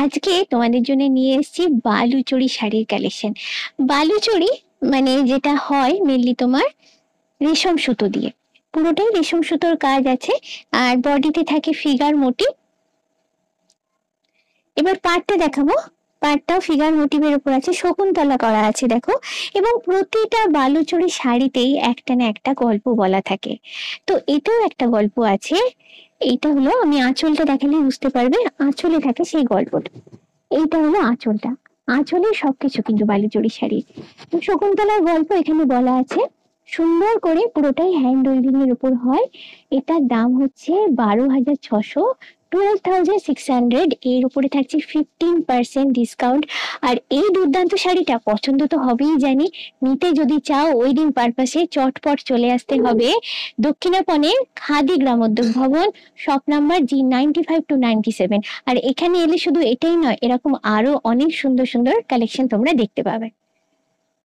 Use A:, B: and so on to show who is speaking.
A: আজকে তোমাদের জন্য নিয়ে এসেছি বালুচরী শাড়ির কালেকশন। বালুচরী মানে যেটা হয় মেনলি তোমার রেশম সুতো দিয়ে, পুরোটাই রেশম সুতোর কাজ আছে। আর বডিতে থাকে ফিগার মোটিভ। এবার পাড়টা দেখাবো। পাড়টাও ফিগার মোটিভের উপর আছে, শকুন্তলা করা আছে দেখো। এবং প্রতিটা বালুচরী শাড়িতেই একটা না একটা গল্প বলা থাকে। তো এটাও একটা গল্প আছে। এইটা হলো, আমি আঁচলটা দেখালে বুঝতে পারবে, আঁচলে থাকে সেই গল্পটা। এইটা হলো আঁচলটা। আঁচলে সবকিছু কিন্তু বালুচরী শাড়ি। তো শকুন্তলার গল্প এখানে বলা আছে, সুন্দর করে পুরোটাই হ্যান্ড উইভিং এর উপর হয়। এটার দাম হচ্ছে 12,600, 12,600। এর উপরে থাকছে 15% ডিসকাউন্ট। আর এই দুর্দান্ত শাড়িটা পছন্দ তো হবেই জানি, নিতে যদি চাও ওয়েডিং পারপাসে চটপট চলে আসতে হবে দক্ষিণাপনে খাদি গ্রামোদ্যোগ ভবন, শপ নাম্বার G95 to 97। আর এখানে এলে শুধু এটাই নয়, এরকম আরো অনেক সুন্দর সুন্দর কালেকশন তোমরা দেখতে পাবে।